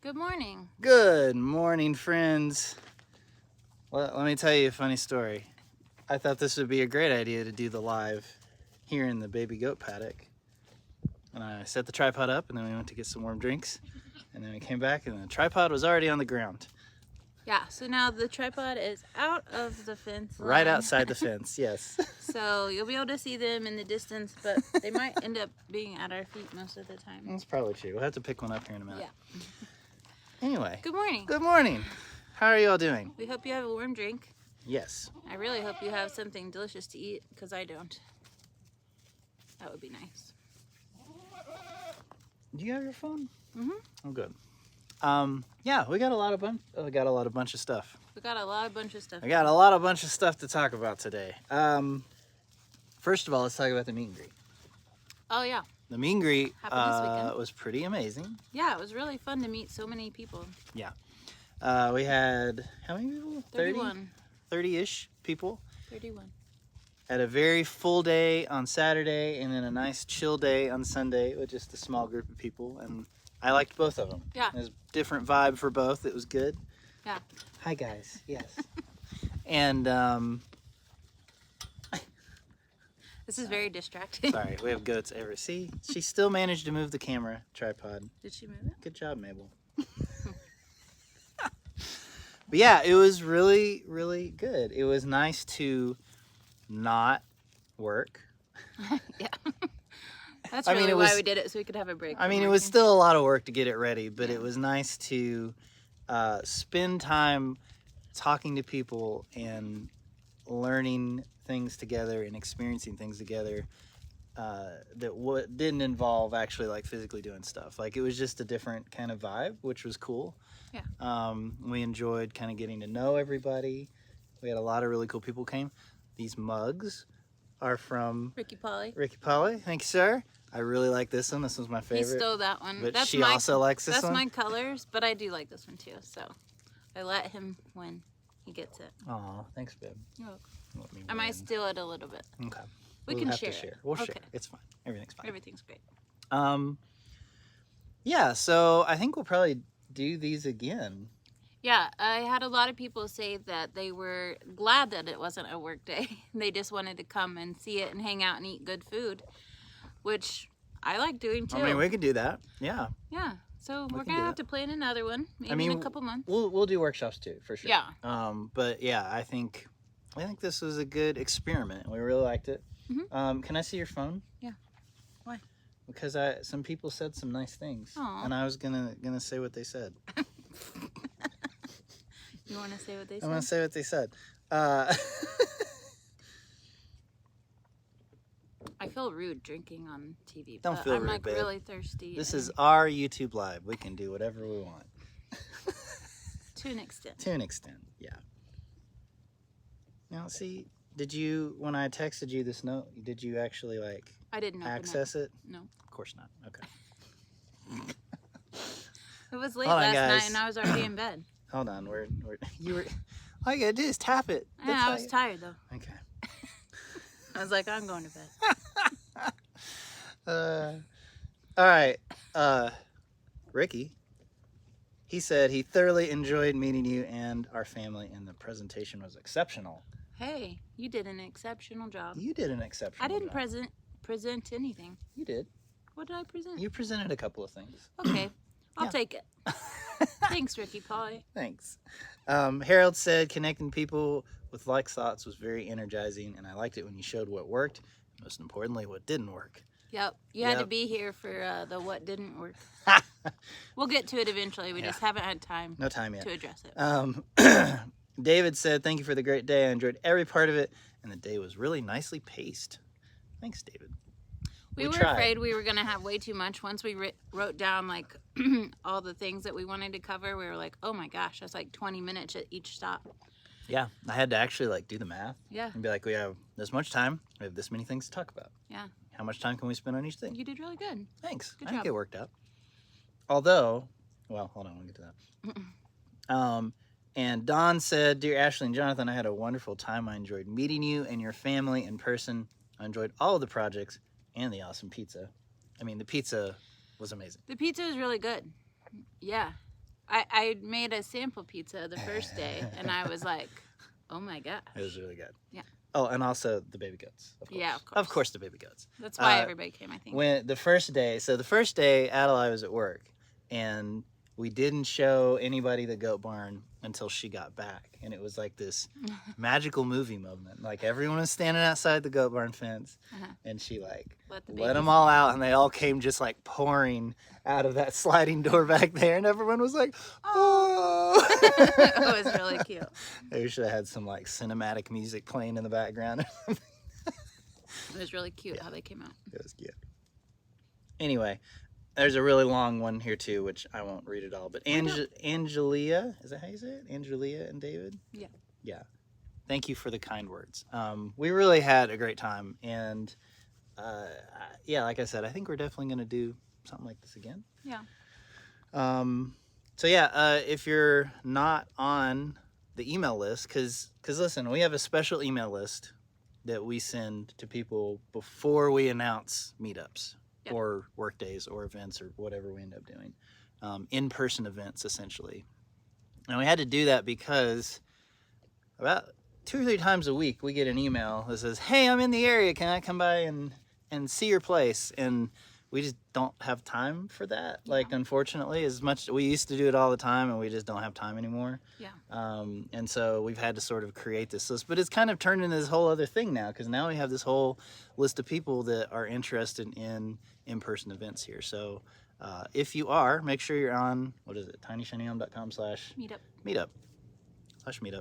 Good morning. Good morning, friends. Well, let me tell you a funny story. I thought this would be a great idea to do the live here in the baby goat paddock. And I set the tripod up, and then we went to get some warm drinks. And then we came back, and the tripod was already on the ground. Yeah, so now the tripod is out of the fence line. Right outside the fence, yes. So you'll be able to see them in the distance, but they might end up being at our feet most of the time. That's probably true. We'll have to pick one up here in a minute. Yeah. Anyway. Good morning. Good morning. How are you all doing? We hope you have a warm drink. Yes. I really hope you have something delicious to eat, because I don't. That would be nice. Do you have your phone? Mm-hmm. Oh, good. Yeah, we got a lot of bunch of stuff. We got a bunch of stuff. I got a bunch of stuff to talk about today. First of all, let's talk about the meet and greet. Oh, yeah. The meet and greet Happened this weekend. was pretty amazing. Yeah, it was really fun to meet so many people. Yeah. We had, how many people? 31. 30-ish people. 31. Had a very full day on Saturday and then a nice chill day on Sunday with just a small group of people. And I liked both of them. Yeah. It was a different vibe for both. It was good. Yeah. Hi, guys. Yes. And, This is very distracting. sorry, we have goats everywhere. See, she still managed to move the camera tripod. Did she move it? Good job, Mabel. But yeah, it was really, really good. It was nice to not work. Yeah. That's I really mean, it why was- we did it, so we could have a break. I from mean, it was working. still a lot of work to get it ready, but Yeah. it was nice to spend time talking to people and learning things together and experiencing things together that didn't involve actually like physically doing stuff. Like it was just a different kind of vibe, which was cool. Yeah. We enjoyed kind of getting to know everybody. We had a lot of really cool people came. These mugs are from Ricky Polly. Ricky Polly. Thank you, sir. I really like this one. This one's my He favorite. stole that one. But That's she my, also likes this that's one. my colors, but I do like this one too. So I let him when he gets it. Aw, thanks, babe. You're welcome. Let me I might win. steal it a little bit. Okay. We We'll can have to share. We'll Okay. share. It's fine. Everything's fine. Everything's great. Yeah, so I think we'll probably do these again. Yeah, I had a lot of people say that they were glad that it wasn't a work day. They just wanted to come and see it and hang out and eat good food, which I like doing too. I mean, we could do that. Yeah. Yeah, so We we're can gonna do have to plan another one, maybe I mean, in a couple months. We'll do workshops too, for sure. Yeah. But yeah, I think this was a good experiment. We really liked it. Mhm. Can I see your phone? Yeah. Why? Because some people said some nice things, Aw. and I was gonna say what they said. You want to say what they I'm said? gonna say what they said. I feel rude drinking on TV. Don't but feel I'm rude, like babe. really thirsty. This and is our YouTube live. We can do whatever we want. to an extent. To an extent, yeah. Now, see, when I texted you this note, did you actually like I didn't open access it? No. Of course not. Okay. It was late Hold on, last night guys. and I was already in bed. Hold on. You were. All you gotta do is tap it. Yeah, That's I all was you- tired though. Okay. I was like, I'm going to bed. All right. Ricky. He said he thoroughly enjoyed meeting you and our family, and the presentation was exceptional. Hey, you did an exceptional job. You did an exceptional I didn't job. present anything. You did. What did I present? You presented a couple of things. Okay, I'll Yeah. take it. Thanks, Ricky Polly. Thanks. Harold said connecting people with like thoughts was very energizing, and I liked it when you showed what worked, most importantly, what didn't work. Yep, you had to Yep. be here for the what didn't work. We'll get to it eventually. We Yeah. just haven't had time No time yet. to address it. David said, thank you for the great day. I enjoyed every part of it, and the day was really nicely paced. Thanks, David. We were tried. afraid we were going to have way too much. Once we wrote down like all the things that we wanted to cover, we were like, oh my gosh, that's like 20 minutes at each stop. Yeah, I had to actually like do the math Yeah, and be like, we have this much time, we have this many things to talk about. Yeah. How much time can we spend on each thing? you did really good. Thanks. Good I think job. it worked out. Although, well, hold on, we'll get to that. And Don said, Dear Ashley and Jonathan, I had a wonderful time. I enjoyed meeting you and your family in person. I enjoyed all of the projects and the awesome pizza. I mean, the pizza was amazing. The pizza was really good. Yeah. I made a sample pizza the first day, and I was like, oh my gosh. It was really good. Yeah. Oh, and also the baby goats. Of course. Yeah, Of course, the baby goats. That's why everybody came, I think. When the first day, Adelaide was at work, and we didn't show anybody the goat barn until she got back, and it was like this magical movie moment. Like everyone was standing outside the goat barn fence, and she like let them all out, and they all came just like pouring out of that sliding door back there, and everyone was like, "Oh!" It was really cute. They should have had some like cinematic music playing in the background. It was really cute how they came out. It was cute. Anyway, there's a really long one here too, which I won't read it all. But Angelia, is that how you say it? Angelia and David? Yeah. Yeah. Thank you for the kind words. We really had a great time. And yeah, like I said, I think we're definitely going to do something like this again. Yeah. So yeah, if you're not on the email list, because listen, we have a special email list that we send to people before we announce meetups. Yep. Or work days or events or whatever we end up doing. In-person events, essentially. And we had to do that because about 2 or 3 times a week we get an email that says, hey, I'm in the area, can I come by and see your place? And we just don't have time for that. Yeah. Like, unfortunately, as much we used to do it all the time, and we just don't have time anymore. Yeah. And so we've had to sort of create this list, but it's kind of turned into this whole other thing now, because now we have this whole list of people that are interested in-person events here. So if you are, make sure you're on, what is it, tinyshinymom.com/meetup.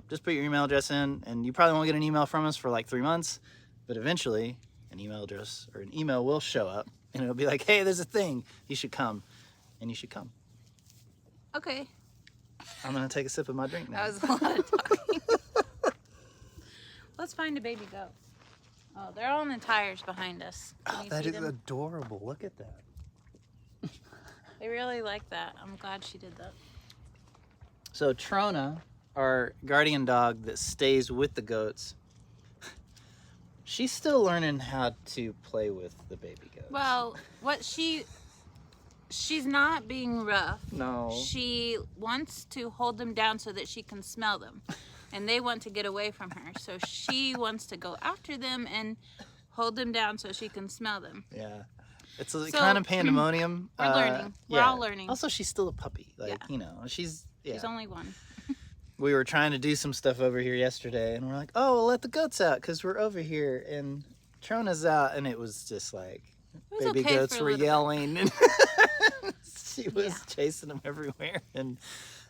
Just put your email address in, and you probably won't get an email from us for like 3 months, but eventually an email address or an email will show up, and it'll be like, hey, there's a thing, you should come, and you should come. Okay. I'm gonna take a sip of my drink now. That was a lot of talking. Let's find a baby goat. Oh, they're on the tires behind us. Oh, that is adorable. Look at that. They really like that. I'm glad she did that. So Trona, our guardian dog that stays with the goats, she's still learning how to play with the baby goats. Well, she's not being rough. No. She wants to hold them down so that she can smell them. And they want to get away from her. So she wants to go after them and hold them down so she can smell them. Yeah. It's kind of pandemonium. We're learning. We're all learning. Also, she's still a puppy. Like, you know, she's only one. We were trying to do some stuff over here yesterday, and we're like, oh, we'll let the goats out because we're over here. And Trona's out, and it was just like, baby goats were yelling. And she was chasing them everywhere. And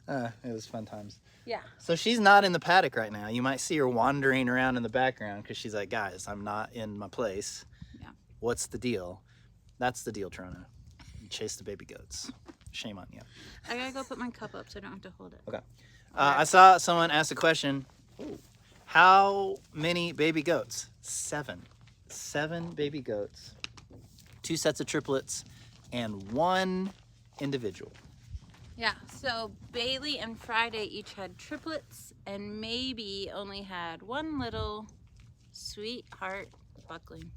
it was fun times. Yeah. So she's not in the paddock right now. You might see her wandering around in the background because she's like, guys, I'm not in my place. Yeah. What's the deal? That's the deal, Trona. You chase the baby goats. Shame on you. I gotta go put my cup up so I don't have to hold it. Okay. I saw someone ask a question. How many baby goats? 7. 7 baby goats. 2 sets of triplets and 1 individual. Yeah, so Bailey and Friday each had triplets and maybe only had 1 little sweetheart buckling.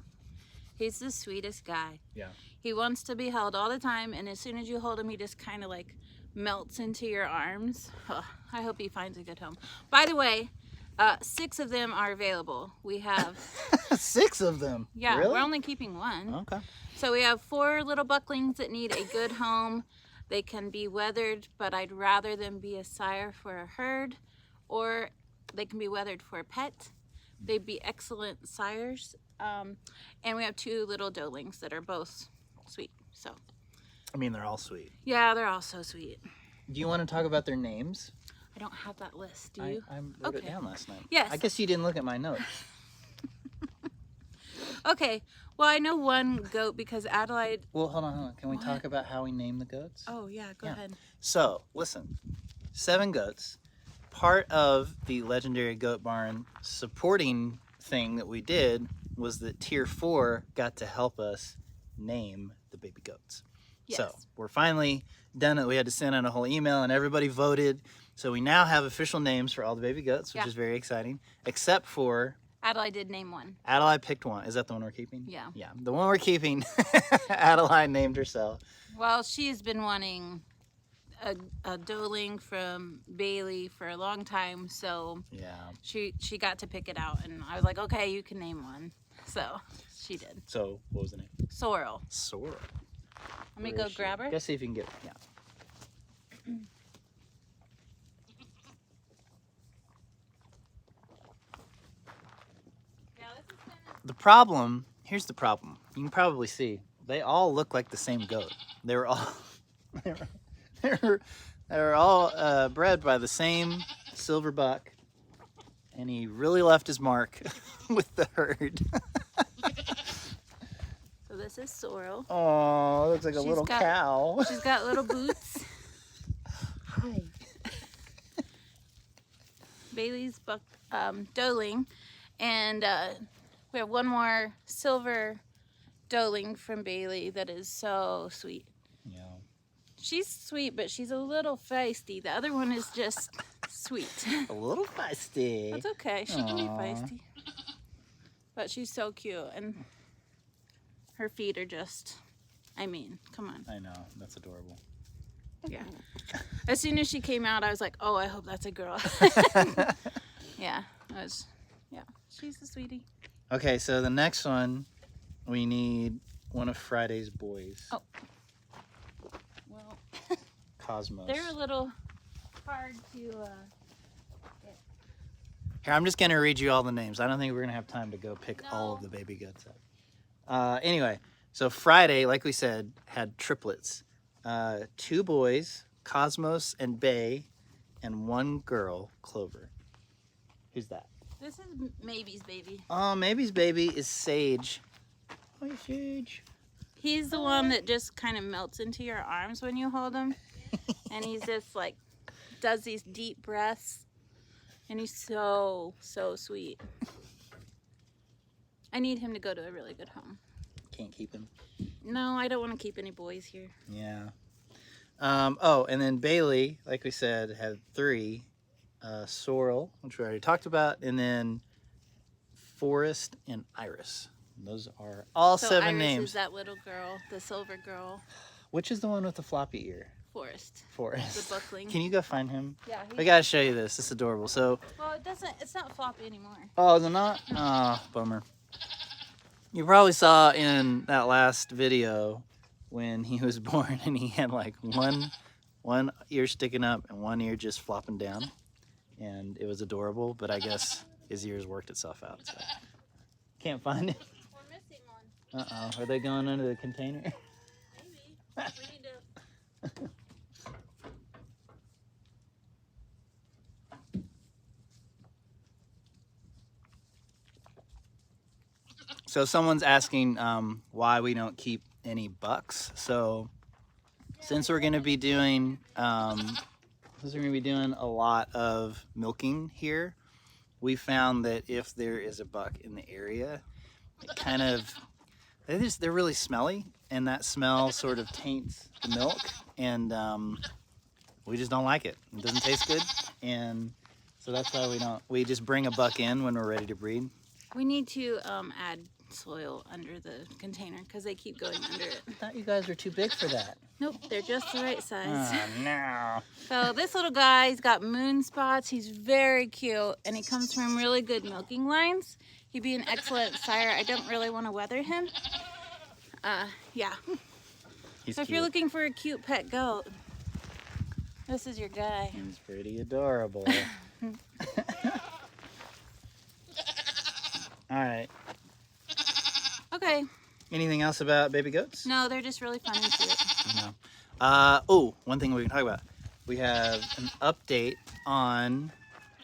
He's the sweetest guy. Yeah. He wants to be held all the time, and as soon as you hold him, he just kind of like melts into your arms. Oh, I hope he finds a good home. By the way, 6 of them are available. We have 6 of them? Yeah, really? We're only keeping 1. Okay. So we have 4 little bucklings that need a good home. They can be weathered, but I'd rather them be a sire for a herd, or they can be weathered for a pet. They'd be excellent sires. And we have 2 little doelings that are both sweet. So, I mean, they're all sweet. Yeah, they're all so sweet. Do you want to talk about their names? I don't have that list. Do you? I wrote it down last night. Yes. I guess you didn't look at my notes. Okay. Well, I know 1 goat because Adelaide... Well, hold on. Can we talk about how we name the goats? Oh, yeah. Go ahead. So, listen. 7 goats. Part of the Legendary Goat Barn supporting thing that we did was that Tier 4 got to help us name the baby goats. Yes. So, we're finally done it. We had to send out a whole email, and everybody voted. So, we now have official names for all the baby goats, which is very exciting, except for... Adelaide did name 1. Adelaide picked 1. Is that the one we're keeping? Yeah. Yeah. The one we're keeping, Adelaide named herself. Well, she's been wanting a doeling from Bailey for a long time, so Yeah. she got to pick it out, and I was like, okay, you can name one. So she did. So what was the name? Sorrel. Sorrel. Let me go grab her. Go see if you can get. Yeah. The problem. Here's the problem. You can probably see they all look like the same goat. They were all. They were all bred by the same silver buck, and he really left his mark with the herd. So this is Sorrel. Oh, looks like a little cow. She's got little boots. Hi. Bailey's buck doeling, and we have one more silver doeling from Bailey that is so sweet. Yeah. She's sweet, but she's a little feisty. The other one is just sweet. A little feisty. That's okay. She can be Aw. feisty. But she's so cute, and her feet are just, I mean, come on. I know. That's adorable. Yeah. As soon as she came out, I was like, oh, I hope that's a girl. Yeah. She's a sweetie. Okay, so the next one, we need one of Friday's boys. Oh. Well, Cosmos. they're a little hard to, Here, I'm just going to read you all the names. I don't think we're going to have time to go pick all of No. the baby goats up. Anyway, so Friday, like we said, had triplets. 2 boys, Cosmos and Bay, and 1 girl, Clover. Who's that? this is Maybe's baby. Oh, maybe's baby is Sage. Hi, Sage. He's the one that just kind of melts into your arms when you hold him. And he's just like, does these deep breaths. And he's so, so sweet. I need him to go to a really good home. Can't keep him. No, I don't want to keep any boys here. Yeah. Oh, and then Bailey, like we said, had 3. Sorrel, which we already talked about, and then Forest and Iris. Those are all So 7 Iris names. is that little girl, the silver girl. Which is the one with the floppy ear? Forest. Forest. The buckling. Can you go find him? Yeah. I gotta show you this. It's adorable. So, Well, it's not floppy anymore. oh, they're not? Oh, bummer. You probably saw in that last video when he was born and he had like one ear sticking up and 1 ear just flopping down. And it was adorable, but I guess his ears worked itself out. So. Can't find it. We're missing one. Uh-oh. Are they going under the container? Maybe. We need to. So someone's asking why we don't keep any bucks. So since we're going to be doing a lot of milking here, we found that if there is a buck in the area, it kind of they're really smelly, and that smell sort of taints the milk, and we just don't like it. It doesn't taste good, and so that's why we just bring a buck in when we're ready to breed. We need to add soil under the container because they keep going under it. I thought you guys were too big for that. Nope, they're just the right size. Oh, no. So this little guy's got moon spots. He's very cute, and he comes from really good milking lines. He'd be an excellent sire. I don't really want to weather him. Yeah. He's So if cute. you're looking for a cute pet goat, this is your guy. He's pretty adorable. All right. Okay. Anything else about baby goats? No, they're just really fun and cute. No. Oh, one thing we can talk about. We have an update on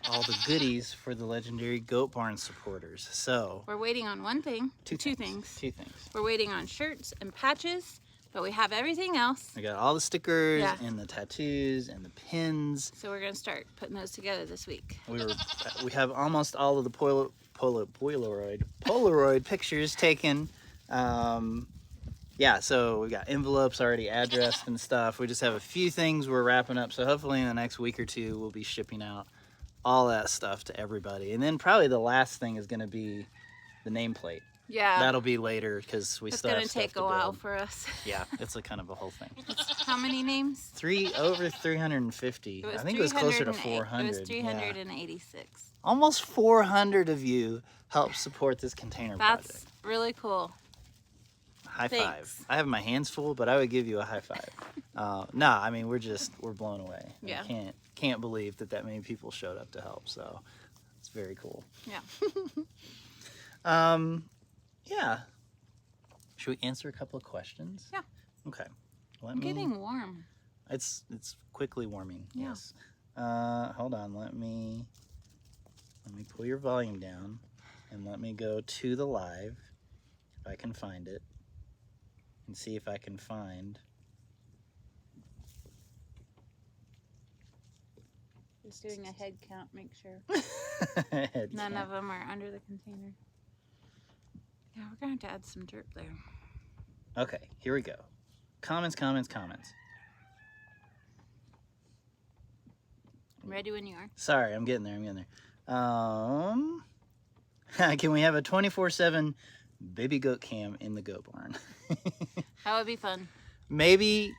all the goodies for the legendary Goat Barn supporters. So, We're waiting on one thing. Two Two things. things. We're waiting on shirts and patches, but we have everything else. We got all the stickers Yeah. and the tattoos and the pins. So we're gonna start putting those together this week. We have almost all of the Polaroid pictures taken. Yeah, so we got envelopes already addressed and stuff. We just have a few things we're wrapping up. So hopefully in the next week or 2, we'll be shipping out all that stuff to everybody. And then probably the last thing is going to be the nameplate. Yeah. That'll be later because we It's still gonna have stuff take to a while build. for us. Yeah, it's a kind of a whole thing. How many names? Over 350. I think it was closer to 400. It was 386. Almost 400 of you helped support this container That's project. really cool. High thanks. five. I have my hands full, but I would give you a high five. No, I mean we're blown away. Yeah. I can't believe that many people showed up to help. So it's very cool. Yeah. Yeah. Should we answer a couple of questions? Yeah. Okay. I'm getting warm. It's quickly warming. Yeah. Yes. Hold on. Let me pull your volume down, and let me go to the live if I can find it, and see if I can find. Just doing a head count. Make sure Head none count. of them are under the container. Yeah, we're gonna have to add some dirt there. Okay, here we go. Comments. I'm ready when you are. Sorry, I'm getting there. Can we have a 24/7 baby goat cam in the goat barn? That would be fun. Maybe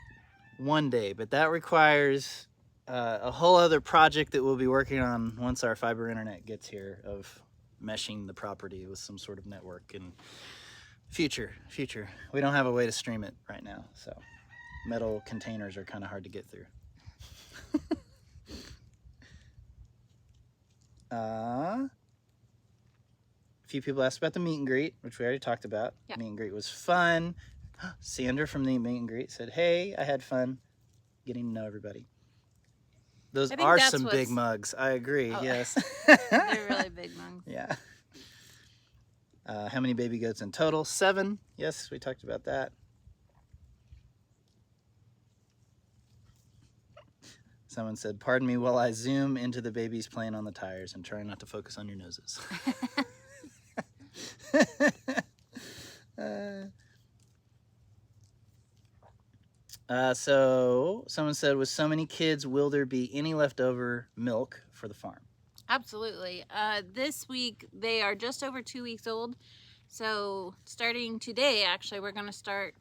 one day, but that requires a whole other project that we'll be working on once our fiber internet gets here, of meshing the property with some sort of network. And future, we don't have a way to stream it right now, so metal containers are kind of hard to get through. A few people asked about the meet and greet, which we already talked about. Yeah. Meet and greet was fun. Sandra from the meet and greet said, "Hey, I had fun getting to know everybody." Those I think are that's some big what's- mugs. I agree. Oh. Yes. They're really big ones. Yeah. How many baby goats in total? 7. Yes, we talked about that. Someone said, "Pardon me while I zoom into the babies playing on the tires and try not to focus on your noses." So someone said, "With so many kids, will there be any leftover milk for the farm?" Absolutely. This week they are just over 2 weeks old. So starting today, actually, we're going to start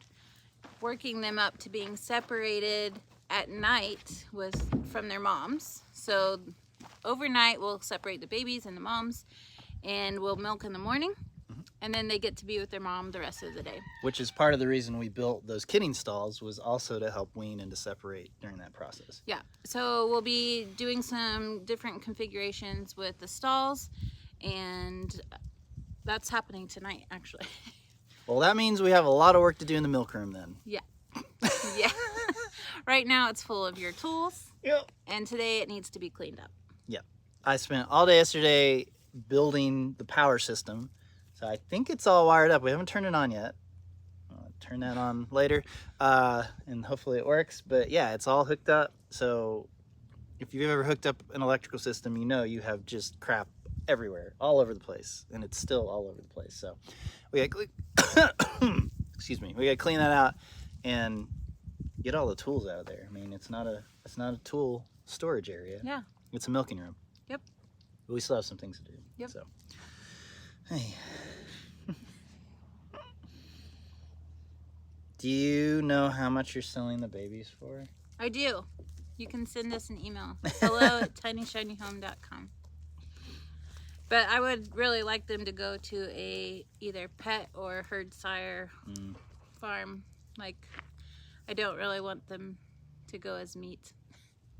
working them up to being separated at night from their moms. So overnight we'll separate the babies and the moms, and we'll milk in the morning. And then they get to be with their mom the rest of the day. Which is part of the reason we built those kidding stalls, was also to help wean and to separate during that process. Yeah, so we'll be doing some different configurations with the stalls, and that's happening tonight, actually. Well, that means we have a lot of work to do in the milk room then. Yeah. Right now it's full of your tools, Yep. and today it needs to be cleaned up. I spent all day yesterday building the power system. So I think it's all wired up. We haven't turned it on yet. I'll turn that on later, and hopefully it works. But yeah, it's all hooked up. So if you've ever hooked up an electrical system, you know you have just crap everywhere, all over the place, and it's still all over the place. So we got excuse me, we got to clean that out and get all the tools out of there. I mean, it's not a tool storage area. Yeah. It's a milking room. Yep. But we still have some things to do. Yep. So, hey. Do you know how much you're selling the babies for? I do. You can send us an email. hello@tinyshinyhome.com. But I would really like them to go to a either pet or herd sire farm. Like, I don't really want them to go as meat,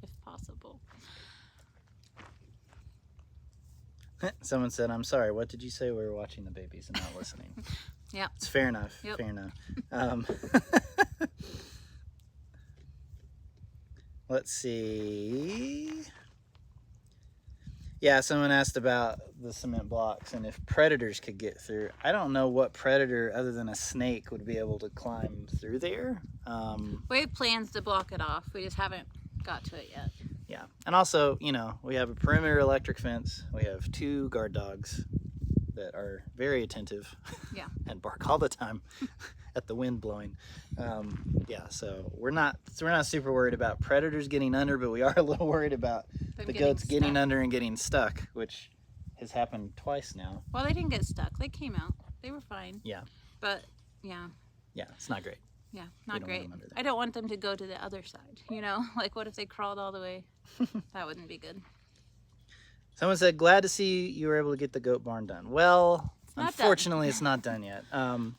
if possible. Someone said, "I'm sorry, what did you say? We were watching the babies and not listening." Yeah. It's fair enough. Yep. Fair enough. Let's see. Yeah, someone asked about the cement blocks and if predators could get through. I don't know what predator other than a snake would be able to climb through there. We have plans to block it off. We just haven't got to it yet. Yeah, and also, you know, we have a perimeter electric fence. We have 2 guard dogs that are very attentive. Yeah. And bark all the time at the wind blowing. Yeah, so we're not super worried about predators getting under, but we are a little worried about Them the goats getting stuck. under and getting stuck, which has happened twice now. Well, they didn't get stuck. They came out. They were fine. Yeah. But yeah, Yeah, it's not great. yeah, We not don't want great. them under there. I don't want them to go to the other side, you know? Like, what if they crawled all the way? That wouldn't be good. Someone said, glad to see you were able to get the goat barn done. Well, not done. unfortunately, it's not done yet.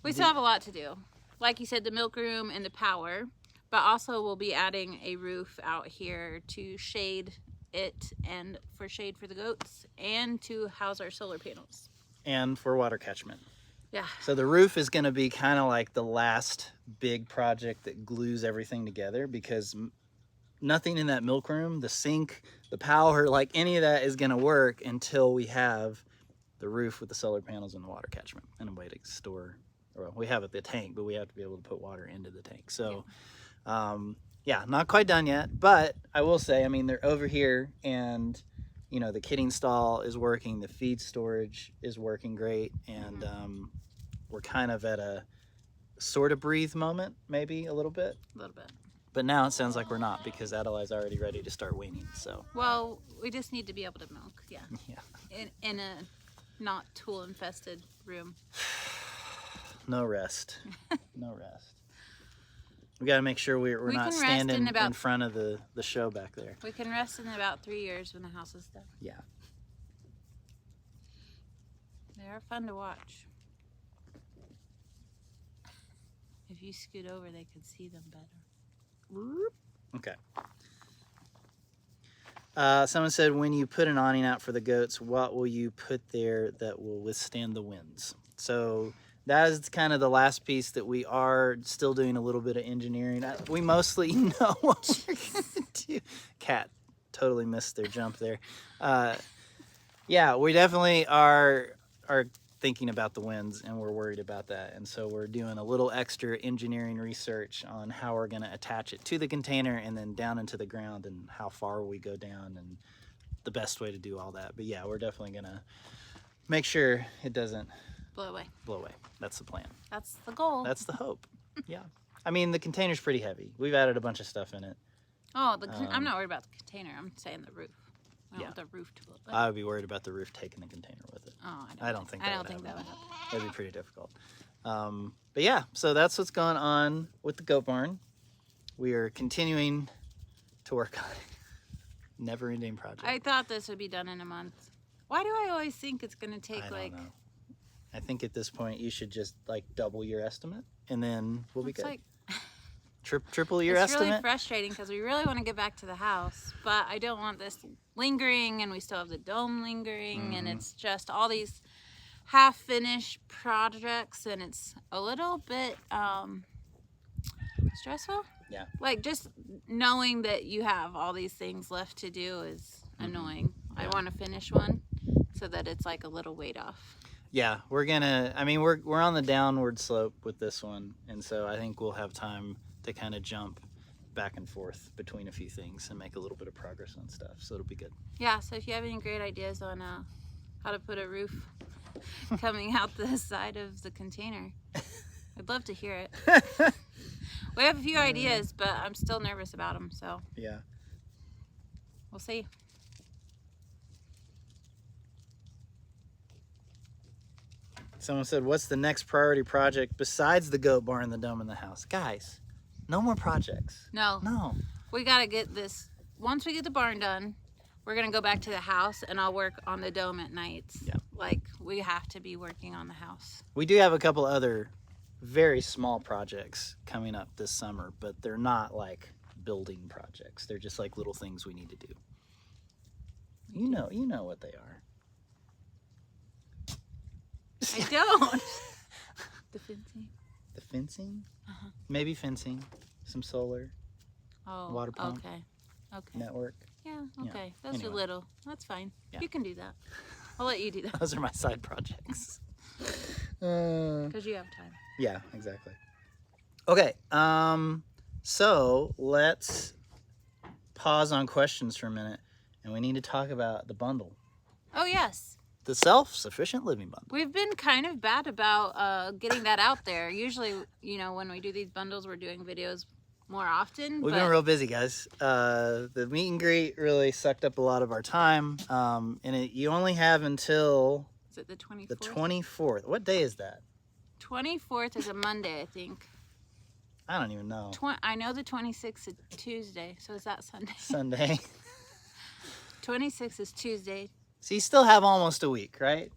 We still have a lot to do. Like you said, the milk room and the power, but also we'll be adding a roof out here to shade it and for shade for the goats and to house our solar panels. And for water catchment. Yeah. So the roof is going to be kind of like the last big project that glues everything together, because nothing in that milk room, the sink, the power, like any of that is going to work until we have the roof with the solar panels and the water catchment and a way to store. Well, we have it, the tank, but we have to be able to put water into the tank. So, yeah, not quite done yet. But I will say, I mean, they're over here, and you know, the kidding stall is working, the feed storage is working great, and we're kind of at a sort of breathe moment, maybe a little bit. A little bit. But now it sounds like we're not, because Adelaide's already ready to start weaning. So Well, we just need to be able to milk. Yeah. yeah, In a not tool infested room. no rest, no rest. We got to make sure we're We not can rest standing in about- in front of the show back there. We can rest in about 3 years when the house is done. Yeah. They are fun to watch. If you scoot over, they can see them better. Okay. Someone said, when you put an awning out for the goats, what will you put there that will withstand the winds? So that is kind of the last piece that we are still doing a little bit of engineering. We mostly know what we're going to do. Cat totally missed their jump there. Yeah, we definitely are thinking about the winds, and we're worried about that. And so we're doing a little extra engineering research on how we're going to attach it to the container and then down into the ground, and how far we go down and the best way to do all that. But yeah, we're definitely going to make sure it doesn't Blow away. blow away. That's the plan. That's the goal. That's the hope. Yeah. I mean, the container's pretty heavy. We've added a bunch of stuff in it. Oh, I'm not worried about the container. I'm saying the roof. I don't Yeah. want the roof to blow. I would be worried about the roof taking the container with it. Oh, I don't think I that don't would think that happen. would happen. That'd be pretty difficult. But yeah, so that's what's going on with the goat barn. We are continuing to work on it. Never-ending project. I thought this would be done in a month. Why do I always think it's gonna take I don't like? know. I think at this point you should just like double your estimate, and then we'll be It's good. like Triple your it's really estimate. frustrating because we really want to get back to the house, but I don't want this lingering, and we still have the dome lingering, and it's just all these half-finished projects, and it's a little bit stressful. Yeah. Like just knowing that you have all these things left to do is annoying. I want to finish one so that it's like a little weight off. Yeah, we're gonna. I mean, we're on the downward slope with this one, and so I think we'll have time to kind of jump back and forth between a few things and make a little bit of progress on stuff. So it'll be good. Yeah. So if you have any great ideas on how to put a roof coming out the side of the container, I'd love to hear it. We have a few ideas, but I'm still nervous about them. So Yeah. we'll see. Someone said, "What's the next priority project besides the goat barn, the dome, and the house?" Guys, no more projects. No, No. we got to get this. Once we get the barn done, we're going to go back to the house, and I'll work on the dome at nights. Yeah. Like, we have to be working on the house. We do have a couple other very small projects coming up this summer, but they're not like building projects. They're just like little things we need to do. You know what they are. I don't. The fencing. The fencing? Uh-huh. Maybe fencing, some solar, Oh, Water pump. okay. Okay. network. Yeah, Yeah, okay. Those anyway. are little. That's fine. Yeah. You can do that. I'll let you do that Those are my side projects. because you have time. Yeah, exactly. Okay, so let's pause on questions for a minute, and we need to talk about the bundle, Oh, yes. the self-sufficient living bundle. We've been kind of bad about getting that out there. Usually, when we do these bundles, we're doing videos more often. We've but been real busy, guys. The meet and greet really sucked up a lot of our time, and you only have until Is it the 24th? the 24th. What day is that? 24th is a Monday, I think. I don't even know. I know the 26th is Tuesday, so is that Sunday? Sunday. 26th is Tuesday. So you still have almost a week, right?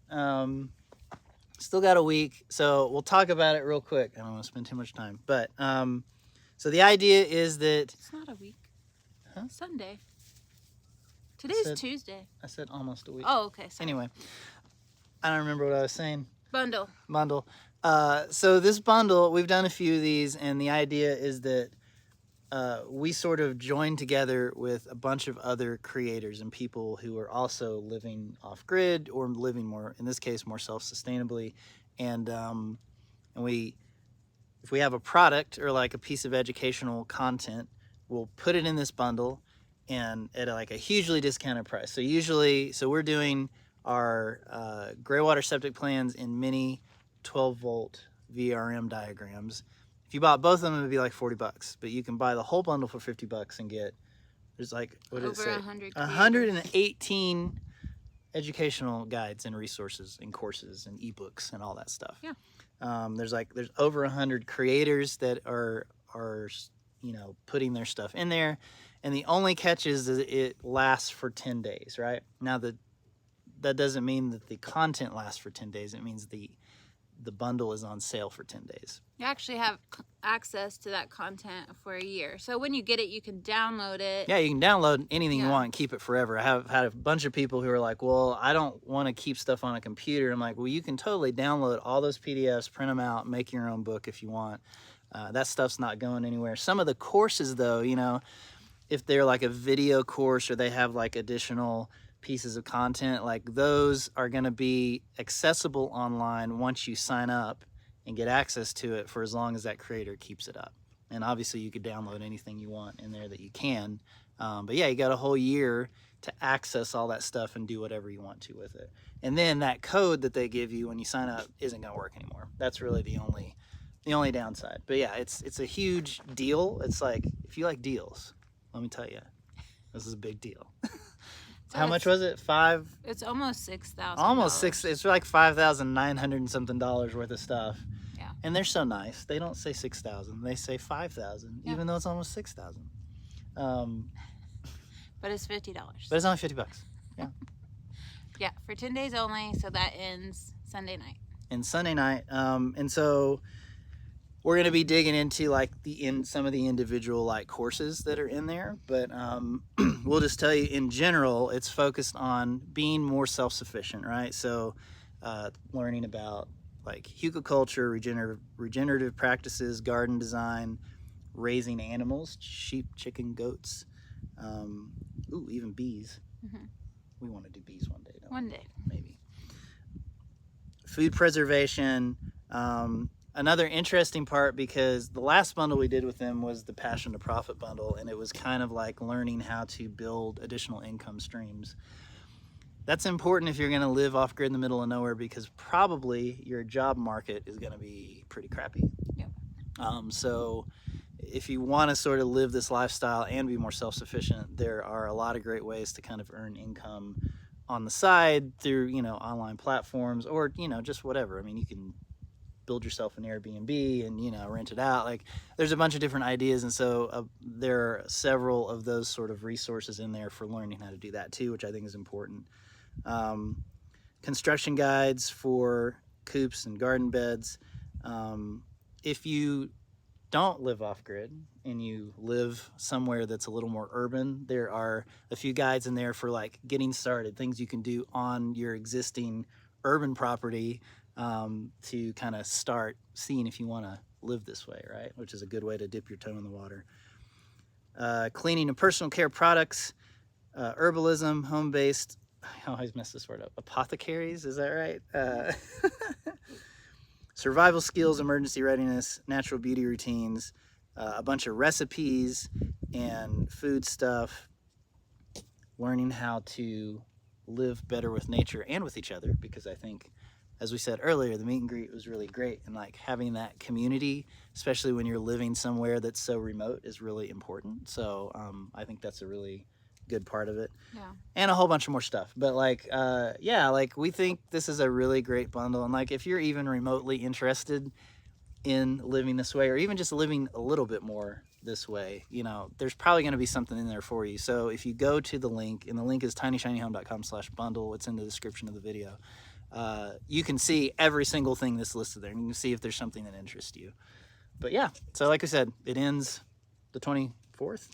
Still got a week. So we'll talk about it real quick. I don't want to spend too much time. But so the idea is that... It's not a week. Huh? Sunday. Today's Tuesday. I said almost a week. Oh, okay. Sorry. Anyway, I don't remember what I was saying. Bundle. So this bundle, we've done a few of these, and the idea is that we sort of join together with a bunch of other creators and people who are also living off grid or living more, in this case, more self-sustainably. And if we have a product or like a piece of educational content, we'll put it in this bundle and at like a hugely discounted price. So we're doing our gray water septic plans in mini 12-volt VRM diagrams. If you bought both of them, it would be like $40, but you can buy the whole bundle for $50 and get, there's like, what did it say? 118 educational guides and resources and courses and ebooks and all that stuff. Yeah. There's over 100 creators that are putting their stuff in there, and the only catch is that it lasts for 10 days, right? Now that doesn't mean that the content lasts for 10 days. It means the bundle is on sale for 10 days. You actually have access to that content for a year. So when you get it, you can download it. Yeah, you can download anything you want and keep it forever. I have had a bunch of people who are like, well, I don't want to keep stuff on a computer. I'm like, well, you can totally download all those PDFs, print them out, make your own book if you want. That stuff's not going anywhere. Some of the courses, though, if they're like a video course or they have like additional pieces of content, like those are going to be accessible online once you sign up and get access to it for as long as that creator keeps it up. And obviously you could download anything you want in there that you can. But yeah, you got a whole year to access all that stuff and do whatever you want to with it. And then that code that they give you when you sign up isn't going to work anymore. That's really the only downside. But yeah, it's a huge deal. It's like, if you like deals, let me tell you, this is a big deal. So how much was it? It's almost $6,000. Almost $6,000. It's like $5,900 and something worth of stuff. Yeah. And they're so nice. They don't say $6,000. They say $5,000, even though it's almost $6,000. But it's $50. But it's only $50. Yeah. Yeah, for 10 days only. So that ends Sunday night. And Sunday night. And so we're going to be digging into like some of the individual like courses that are in there, but we'll just tell you in general, it's focused on being more self-sufficient, right? So learning about like hugelkultur, regenerative practices, garden design, raising animals, sheep, chicken, goats, even bees. Mm-hmm. We want to do bees one day, don't we? One day. Maybe. Food preservation. Another interesting part, because the last bundle we did with them was the Passion to Profit bundle, and it was kind of like learning how to build additional income streams. That's important if you're going to live off grid in the middle of nowhere, because probably your job market is going to be pretty crappy. Yep. So if you want to sort of live this lifestyle and be more self-sufficient, there are a lot of great ways to kind of earn income on the side through, online platforms or, just whatever. I mean, you can build yourself an Airbnb and, rent it out. Like, there's a bunch of different ideas. And so there are several of those sort of resources in there for learning how to do that too, which I think is important. Construction guides for coops and garden beds. If you don't live off grid and you live somewhere that's a little more urban, there are a few guides in there for like getting started, things you can do on your existing urban property to kind of start seeing if you want to live this way, right? Which is a good way to dip your toe in the water. Cleaning and personal care products, herbalism, home-based, I always mess this word up, apothecaries, is that right? Survival skills, emergency readiness, natural beauty routines, a bunch of recipes and food stuff, learning how to live better with nature and with each other, because I think, as we said earlier, the meet and greet was really great, and like having that community, especially when you're living somewhere that's so remote, is really important. So I think that's a really good part of it. Yeah. And a whole bunch of more stuff. But like, yeah, like we think this is a really great bundle. And like, if you're even remotely interested in living this way, or even just living a little bit more this way, you know, there's probably going to be something in there for you. So if you go to the link, and the link is tinyshinyhome.com/bundle, it's in the description of the video. You can see every single thing that's listed there, and you can see if there's something that interests you. But yeah, so like I said, it ends the 24th,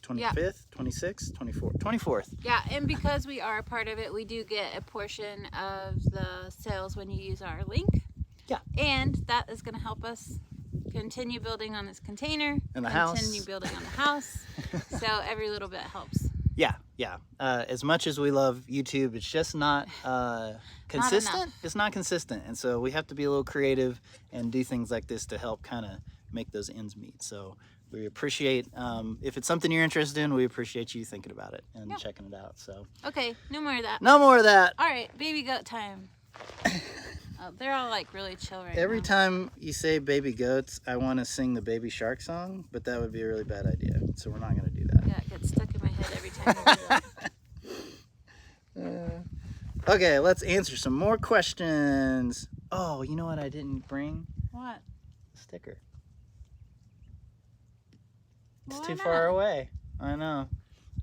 25th, 26th, 24th. Yeah, and because we are a part of it, we do get a portion of the sales when you use our link. Yeah. And that is going to help us continue building on this container. And the continue house. building on the house. So every little bit helps. Yeah, yeah. As much as we love YouTube, it's just not consistent. It's not consistent. And so we have to be a little creative and do things like this to help kind of make those ends meet. So we appreciate, if it's something you're interested in, we appreciate you thinking about it and checking it out. So Okay, no more of that. no more of that. All right, baby goat time. Oh, they're all like really chill right Every now. time you say baby goats, I want to sing the Baby Shark song, but that would be a really bad idea. So we're not going to do that. Yeah, it gets stuck in my head every time you do that. Okay, let's answer some more questions. Oh, you know what I didn't bring? What? A sticker. It's Why too not? far away. I know.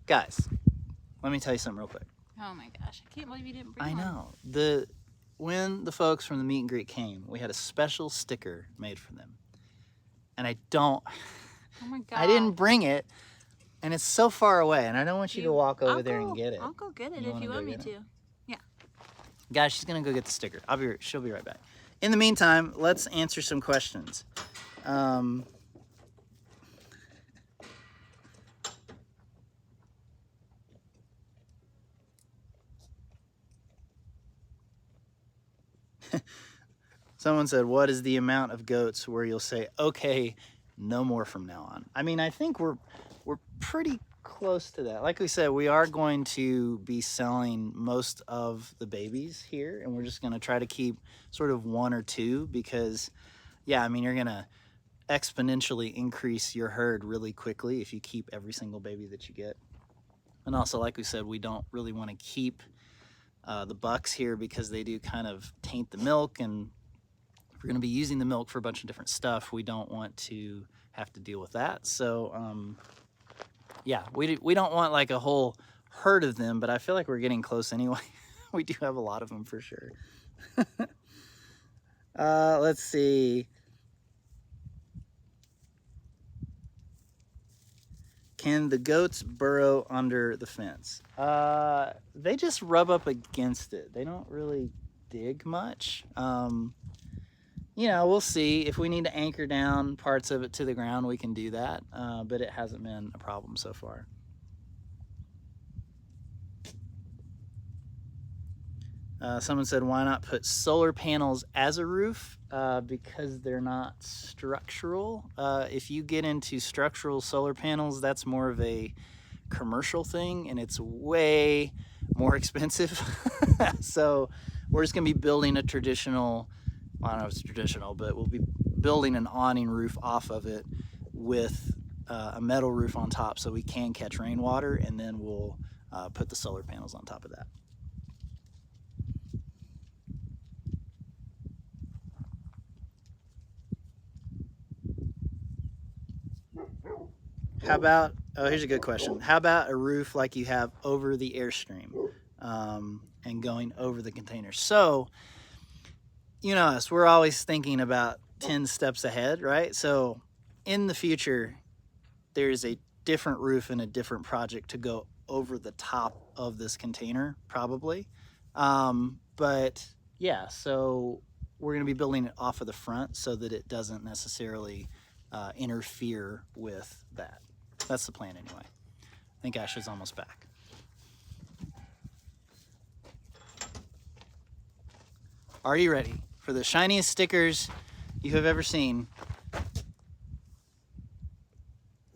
Guys, let me tell you something real quick. Oh my gosh, I can't believe you didn't bring I one. know. When the folks from the meet and greet came, we had a special sticker made for them. And I Oh my god. I didn't bring it, and it's so far away, and I don't want you to walk over there and get it. I'll go get it You if wanna you go want me get to. it? Guys, she's gonna go get the sticker. She'll be right back. In the meantime, let's answer some questions. Someone said, what is the amount of goats where you'll say, okay, no more from now on? I mean, I think we're pretty close to that. Like we said, we are going to be selling most of the babies here, and we're just going to try to keep sort of one or two because, yeah, I mean, you're going to exponentially increase your herd really quickly if you keep every single baby that you get. And also, like we said, we don't really want to keep the bucks here because they do kind of taint the milk, and if we're going to be using the milk for a bunch of different stuff, we don't want to have to deal with that. So yeah, we don't want like a whole herd of them, but I feel like we're getting close anyway. We do have a lot of them for sure. Let's see. Can the goats burrow under the fence? They just rub up against it. They don't really dig much. You know, we'll see. If we need to anchor down parts of it to the ground, we can do that. But it hasn't been a problem so far. Someone said, why not put solar panels as a roof? Because they're not structural. If you get into structural solar panels, that's more of a commercial thing, and it's way more expensive. So we're just going to be building a traditional, I don't know if it's traditional, but we'll be building an awning roof off of it with a metal roof on top so we can catch rainwater, and then we'll put the solar panels on top of that. How about, oh, here's a good question. How about a roof like you have over the Airstream and going over the container? So, you know us, we're always thinking about 10 steps ahead, right? So in the future, there's a different roof and a different project to go over the top of this container, probably. But yeah, so we're going to be building it off of the front so that it doesn't necessarily interfere with that. That's the plan anyway. I think Ashley's almost back. Are you ready for the shiniest stickers you have ever seen?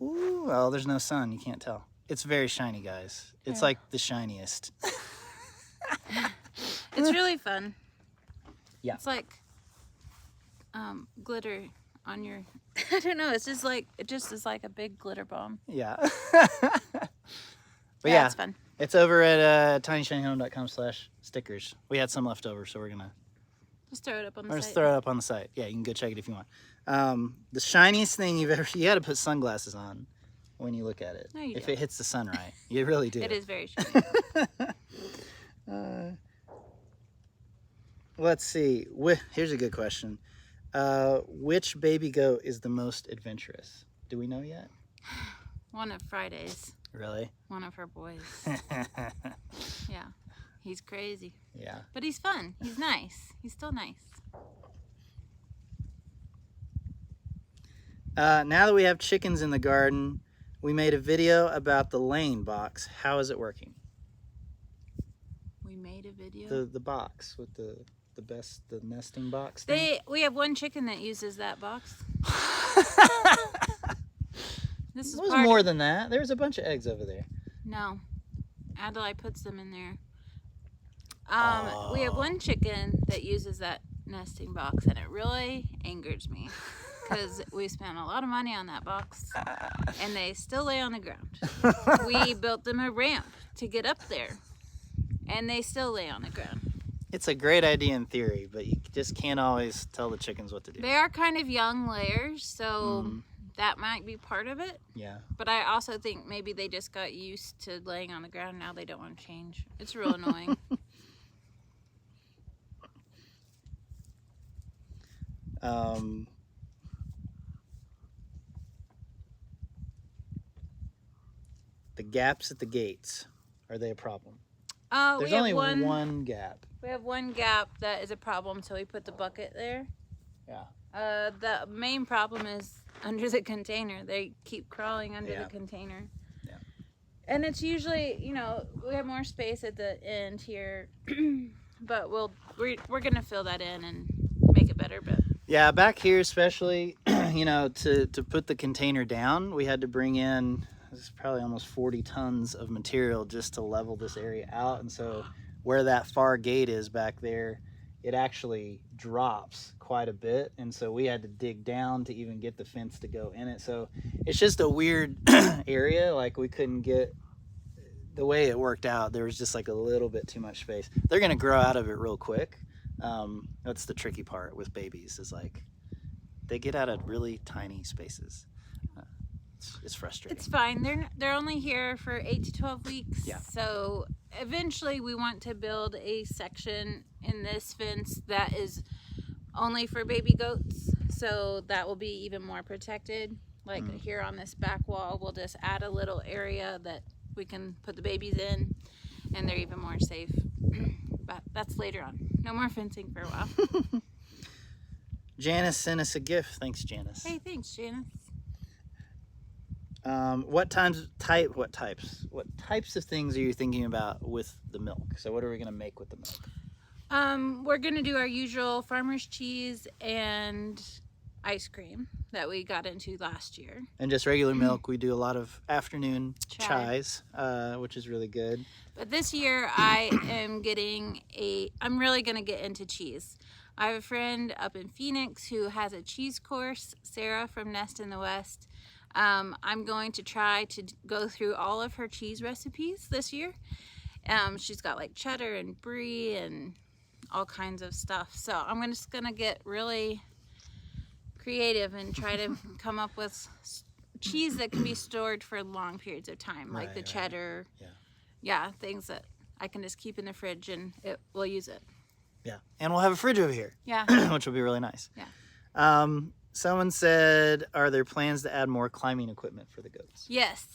Ooh, well, there's no sun. You can't tell. It's very shiny, guys. It's Yeah. like the shiniest. It's really fun. Yeah. It's like glitter on your I don't know, it's just like it just is like a big glitter bomb. Yeah. But Yeah, yeah, it's fun. it's over at tinyshinyhome.com/stickers. We had some left over, so we're gonna Just throw it up on the just site. throw it up on the site. Yeah, you can go check it if you want. The shiniest thing you got to put sunglasses on when you look at it. No, you if don't. it hits the sun right, you really do. It is very shiny. Let's see. Here's a good question. Which baby goat is the most adventurous? Do we know yet? One of Friday's. Really? One of her boys. Yeah. He's crazy. Yeah. But he's fun. He's nice. He's still nice. Now that we have chickens in the garden, we made a video about the laying box. How is it working? We made a video. The box with the nesting box thing? We have one chicken that uses that box. This is It was part more than that. There's a bunch of eggs over there. No. Adelaide puts them in there. We have one chicken that uses that nesting box, and it really angers me because we spent a lot of money on that box, and they still lay on the ground. We built them a ramp to get up there, and they still lay on the ground. It's a great idea in theory, but you just can't always tell the chickens what to do. They are kind of young layers, so that might be part of it. Yeah. But I also think maybe they just got used to laying on the ground. Now they don't want to change. It's real annoying. The gaps at the gates, are they a problem? We There's have only one gap. We have one gap that is a problem, so we put the bucket there. Yeah. The main problem is under the container. They keep crawling under the container. Yeah. And it's usually, we have more space at the end here, but we're gonna fill that in and make it better. But Yeah, back here especially, to put the container down, we had to bring in, this is probably almost 40 tons of material just to level this area out. And so where that far gate is back there, it actually drops quite a bit. And so we had to dig down to even get the fence to go in it. So it's just a weird area. Like we couldn't get, the way it worked out, there was just like a little bit too much space. They're going to grow out of it real quick. That's the tricky part with babies, is like they get out of really tiny spaces. It's frustrating. it's fine. They're only here for 8 to 12 weeks. Yeah. So eventually we want to build a section in this fence that is only for baby goats. So that will be even more protected. Like here on this back wall, we'll just add a little area that we can put the babies in, and they're even more safe. But that's later on. No more fencing for a while. Janice sent us a gift. Thanks, Janice. Hey, thanks, Janice. What types of things are you thinking about with the milk? So what are we going to make with the milk? We're gonna do our usual farmer's cheese and ice cream that we got into last year. And just regular milk. We do a lot of afternoon Chai. chais, which is really good. But this year I'm really gonna get into cheese. I have a friend up in Phoenix who has a cheese course, Sarah from Nest in the West. I'm going to try to go through all of her cheese recipes this year. She's got like cheddar and brie and all kinds of stuff. So I'm just gonna get really creative and try to come up with cheese that can be stored for long periods of time, like the cheddar. Yeah, things that I can just keep in the fridge and we'll use it. Yeah. And we'll have a fridge over here. Yeah. Which will be really nice. Yeah. Someone said, are there plans to add more climbing equipment for the goats? Yes.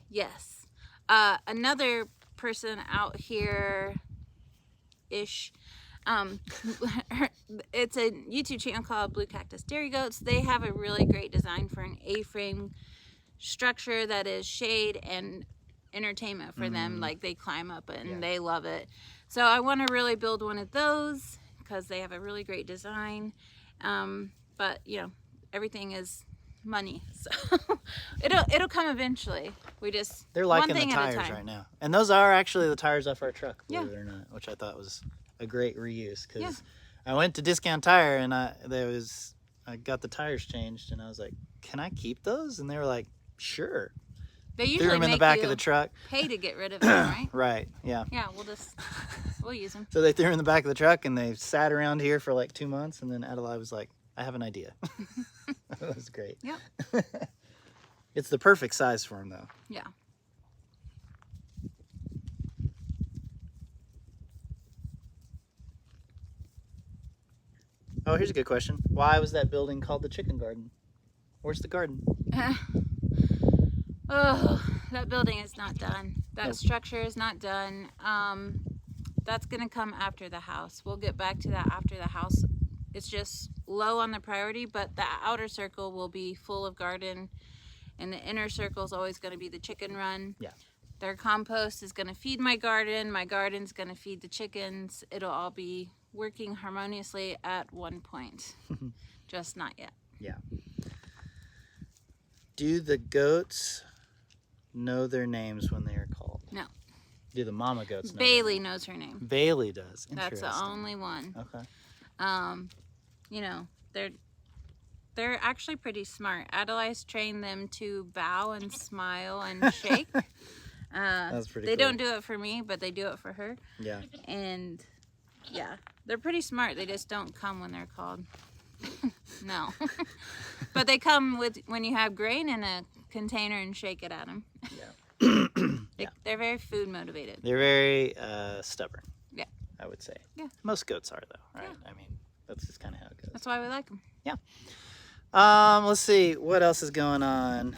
Yes. Another person out here ish. It's a YouTube channel called Blue Cactus Dairy Goats. They have a really great design for an A-frame structure that is shade and entertainment for them. Like they climb up and they love it. So I want to really build one of those because they have a really great design. But everything is money, so it'll come eventually. They're liking the tires right now, and those are actually the tires off our truck, believe it or not, which I thought was a great reuse. Because I went to Discount Tire and I got the tires changed, and I was like, "Can I keep those?" And they were like, "Sure." They Threw usually them in the make back you of the truck. pay to get rid of them, right? Right, yeah. Yeah, we'll use them. So they threw them in the back of the truck, and they sat around here for like 2 months, and then Adelaide was like, I have an idea. That was great. Yep. It's the perfect size for them, though. Yeah. Oh, here's a good question. Why was that building called the Chicken Garden? Where's the garden? Oh, that building is not done. That Nope. structure is not done. That's gonna come after the house. We'll get back to that after the house. It's just low on the priority, but the outer circle will be full of garden, and the inner circle is always gonna be the chicken run. Yeah. Their compost is gonna feed my garden. My garden's gonna feed the chickens. It'll all be working harmoniously at one point, just not yet. Yeah. Do the goats know their names when they are called? No. Do the mama goats know? Bailey knows her name. Bailey does. That's the Interesting. only one. Okay. You know, they're actually pretty smart. Adelaide's trained them to bow and smile and shake. That's pretty They cool. don't do it for me, but they do it for her. Yeah. And yeah, they're pretty smart. They just don't come when they're called. No. But they come when you have grain in a container and shake it at them. Yeah. They're very food motivated. They're very stubborn. Yeah. I would say. Yeah. Most goats are, though, right? Yeah. I mean, that's just kind of how it goes. That's why we like them. Let's see. What else is going on?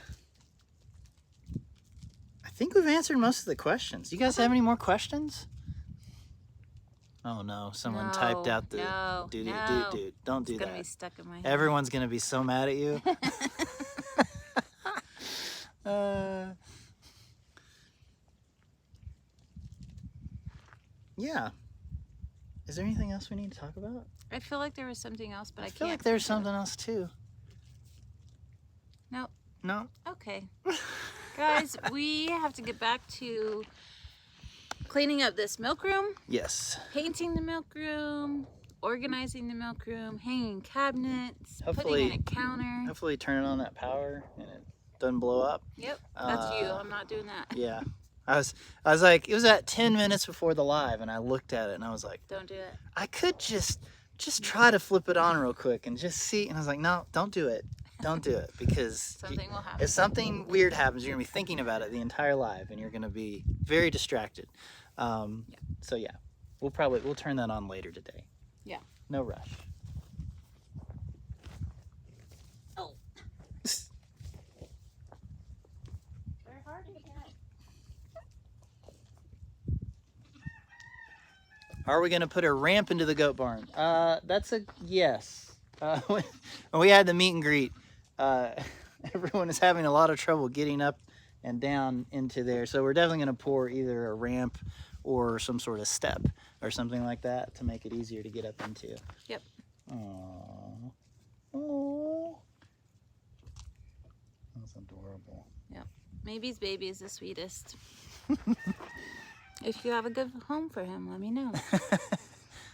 I think we've answered most of the questions. You guys have any more questions? Oh no, someone typed out the dude. Don't do It's gonna that. be stuck in my head. Everyone's gonna be so mad at you. Yeah. Is there anything else we need to talk about? I feel like there was something else, but I feel can't. like there's think of it. something else too. Nope. No? Okay. Guys, we have to get back to cleaning up this milk room, Yes. painting the milk room, organizing the milk room, hanging cabinets, Hopefully- putting in a counter. Hopefully turning on that power and it doesn't blow up. Yep, that's you. I'm not doing that. Yeah. I was like, it was at 10 minutes before the live, and I looked at it and I was like, Don't do it. I could just try to flip it on real quick and just see. And I was like, no, don't do it. Don't do it, because Something will happen. if something weird happens, you're gonna be thinking about it the entire live, and you're gonna be very distracted. So yeah, we'll turn that on later today. Yeah. No rush. Oh. They're hard to get. Are we gonna put a ramp into the goat barn? That's a yes. When we had the meet and greet, everyone is having a lot of trouble getting up and down into there. So we're definitely gonna pour either a ramp or some sort of step or something like that to make it easier to get up into. Yep. Aww. Aww. That's adorable. Maybe's baby is the sweetest. If you have a good home for him, let me know.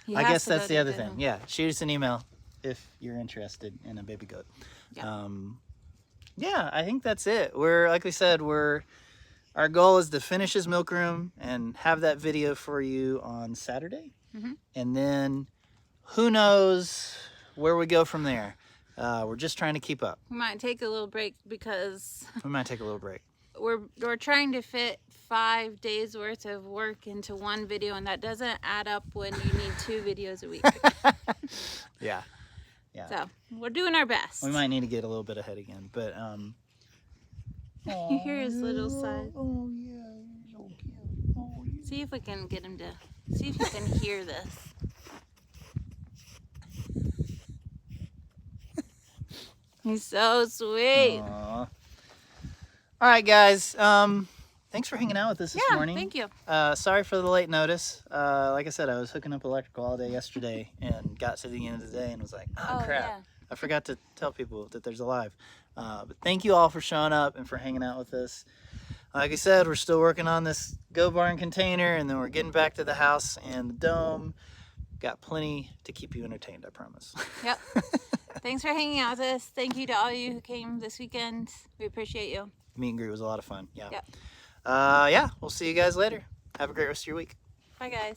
He I has guess to go that's to the a other good thing. home. Yeah, shoot us an email if you're interested in a baby goat. Yeah. Yeah, I think that's it. Like we said, our goal is to finish his milk room and have that video for you on Saturday. Mhm. And then who knows where we go from there. We're just trying to keep up. We might take a little break because We might take a little break. we're trying to fit 5 days worth of work into one video, and that doesn't add up when you need 2 videos a week. Yeah. So we're doing our best. We might need to get a little bit ahead again, but You hear his little sigh. Oh yeah, he's so cute. Oh, yeah. See if we can get him to see if you can hear this. He's so sweet. Aw. All right, guys. Thanks for hanging out with us this Yeah, morning. thank you. Sorry for the late notice. Like I said, I was hooking up electrical all day yesterday and got to the end of the day and was like, oh crap. Yeah. I forgot to tell people that there's a live. But thank you all for showing up and for hanging out with us. Like I said, we're still working on this Go Barn container, and then we're getting back to the house and the dome. Got plenty to keep you entertained, I promise. Yep. Thanks for hanging out with us. Thank you to all you who came this weekend. We appreciate you. Meet and greet was a lot of fun. Yeah. Yep. Yeah, we'll see you guys later. Have a great rest of your week. Bye, guys.